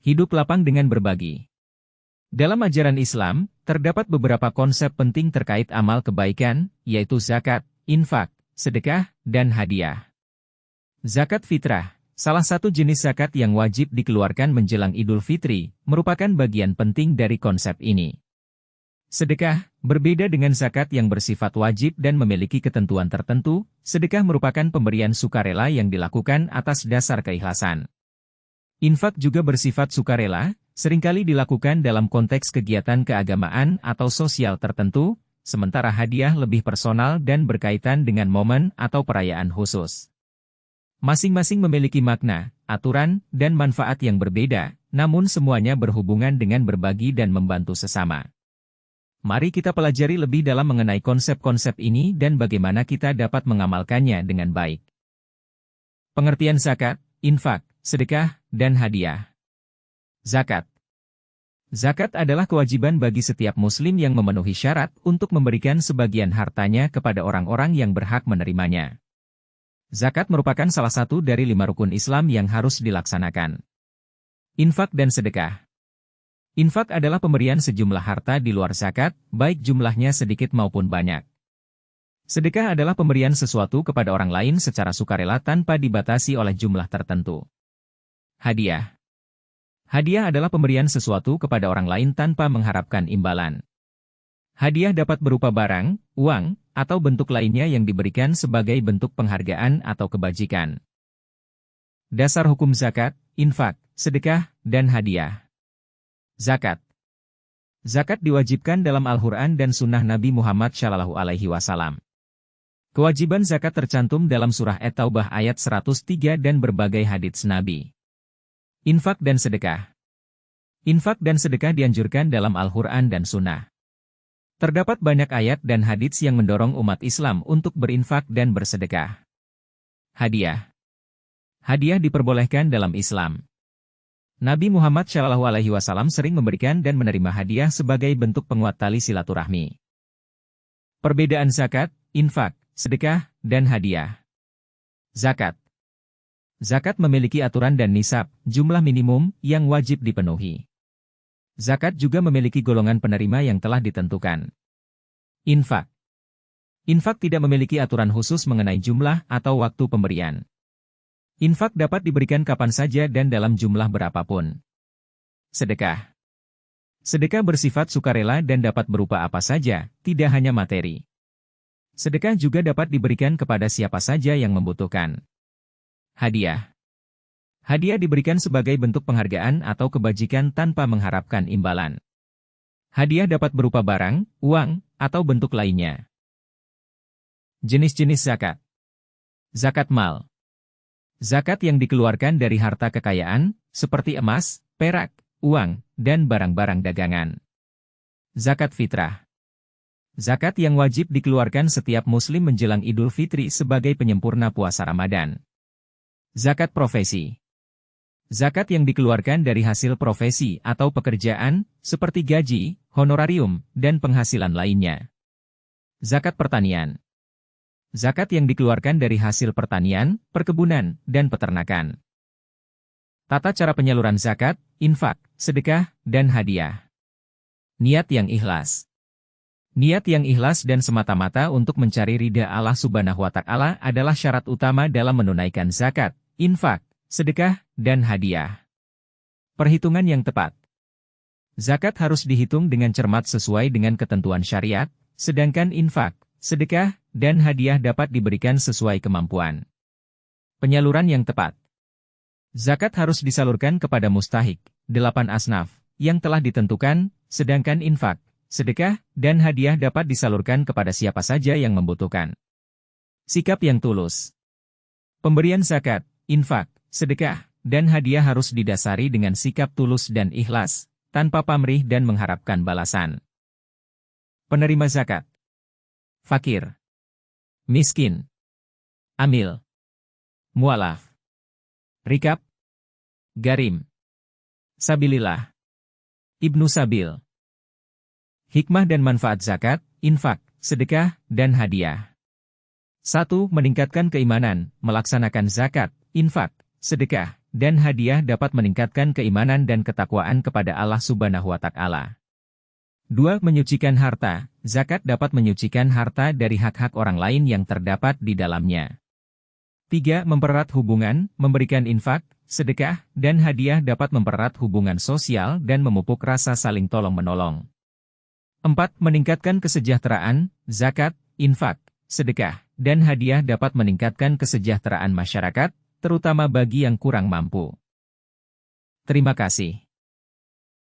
Hidup lapang dengan berbagi. Dalam ajaran Islam, terdapat beberapa konsep penting terkait amal kebaikan, yaitu zakat, infak, sedekah, dan hadiah. Zakat fitrah, salah satu jenis zakat yang wajib dikeluarkan menjelang Idul Fitri, merupakan bagian penting dari konsep ini. Sedekah, berbeda dengan zakat yang bersifat wajib dan memiliki ketentuan tertentu, sedekah merupakan pemberian sukarela yang dilakukan atas dasar keikhlasan. Infak juga bersifat sukarela, seringkali dilakukan dalam konteks kegiatan keagamaan atau sosial tertentu, sementara hadiah lebih personal dan berkaitan dengan momen atau perayaan khusus. Masing-masing memiliki makna, aturan, dan manfaat yang berbeda, namun semuanya berhubungan dengan berbagi dan membantu sesama. Mari kita pelajari lebih dalam mengenai konsep-konsep ini dan bagaimana kita dapat mengamalkannya dengan baik. Pengertian zakat, infak, sedekah, dan hadiah. Zakat. Zakat adalah kewajiban bagi setiap muslim yang memenuhi syarat untuk memberikan sebagian hartanya kepada orang-orang yang berhak menerimanya. Zakat merupakan salah satu dari 5 rukun Islam yang harus dilaksanakan. Infak dan sedekah. Infak adalah pemberian sejumlah harta di luar zakat, baik jumlahnya sedikit maupun banyak. Sedekah adalah pemberian sesuatu kepada orang lain secara sukarela tanpa dibatasi oleh jumlah tertentu. Hadiah. Hadiah adalah pemberian sesuatu kepada orang lain tanpa mengharapkan imbalan. Hadiah dapat berupa barang, uang, atau bentuk lainnya yang diberikan sebagai bentuk penghargaan atau kebajikan. Dasar hukum zakat, infak, sedekah, dan hadiah. Zakat. Zakat diwajibkan dalam Al-Quran dan Sunnah Nabi Muhammad SAW. Kewajiban zakat tercantum dalam surah At-Taubah ayat 103 dan berbagai hadits Nabi. Infak dan sedekah. Infak dan sedekah dianjurkan dalam Al-Quran dan Sunnah. Terdapat banyak ayat dan hadits yang mendorong umat Islam untuk berinfak dan bersedekah. Hadiah. Hadiah diperbolehkan dalam Islam. Nabi Muhammad SAW sering memberikan dan menerima hadiah sebagai bentuk penguat tali silaturahmi. Perbedaan zakat, infak, sedekah, dan hadiah. Zakat. Zakat memiliki aturan dan nisab, jumlah minimum, yang wajib dipenuhi. Zakat juga memiliki golongan penerima yang telah ditentukan. Infak. Infak tidak memiliki aturan khusus mengenai jumlah atau waktu pemberian. Infak dapat diberikan kapan saja dan dalam jumlah berapapun. Sedekah. Sedekah bersifat sukarela dan dapat berupa apa saja, tidak hanya materi. Sedekah juga dapat diberikan kepada siapa saja yang membutuhkan. Hadiah. Hadiah diberikan sebagai bentuk penghargaan atau kebajikan tanpa mengharapkan imbalan. Hadiah dapat berupa barang, uang, atau bentuk lainnya. Jenis-jenis zakat. Zakat mal. Zakat yang dikeluarkan dari harta kekayaan, seperti emas, perak, uang, dan barang-barang dagangan. Zakat fitrah. Zakat yang wajib dikeluarkan setiap muslim menjelang Idul Fitri sebagai penyempurna puasa Ramadan. Zakat profesi. Zakat yang dikeluarkan dari hasil profesi atau pekerjaan, seperti gaji, honorarium, dan penghasilan lainnya. Zakat pertanian. Zakat yang dikeluarkan dari hasil pertanian, perkebunan, dan peternakan. Tata cara penyaluran zakat, infak, sedekah, dan hadiah. Niat yang ikhlas. Niat yang ikhlas dan semata-mata untuk mencari ridha Allah Subhanahu wa Ta'ala adalah syarat utama dalam menunaikan zakat, infak, sedekah, dan hadiah. Perhitungan yang tepat. Zakat harus dihitung dengan cermat sesuai dengan ketentuan syariat, sedangkan infak, sedekah, dan hadiah dapat diberikan sesuai kemampuan. Penyaluran yang tepat. Zakat harus disalurkan kepada mustahik, 8 asnaf, yang telah ditentukan, sedangkan infak, sedekah, dan hadiah dapat disalurkan kepada siapa saja yang membutuhkan. Sikap yang tulus. Pemberian zakat, infak, sedekah, dan hadiah harus didasari dengan sikap tulus dan ikhlas, tanpa pamrih dan mengharapkan balasan. Penerima zakat. Fakir. Miskin. Amil. Mualaf. Rikab. Garim. Sabilillah. Ibnu Sabil. Hikmah dan manfaat zakat, infak, sedekah, dan hadiah. 1. Meningkatkan keimanan, melaksanakan zakat, infak, sedekah, dan hadiah dapat meningkatkan keimanan dan ketakwaan kepada Allah Subhanahu wa Ta'ala. 2. Menyucikan harta. Zakat dapat menyucikan harta dari hak-hak orang lain yang terdapat di dalamnya. 3. Mempererat hubungan. Memberikan infak, sedekah, dan hadiah dapat mempererat hubungan sosial dan memupuk rasa saling tolong-menolong. 4. Meningkatkan kesejahteraan. Zakat, infak, sedekah, dan hadiah dapat meningkatkan kesejahteraan masyarakat, terutama bagi yang kurang mampu. Terima kasih.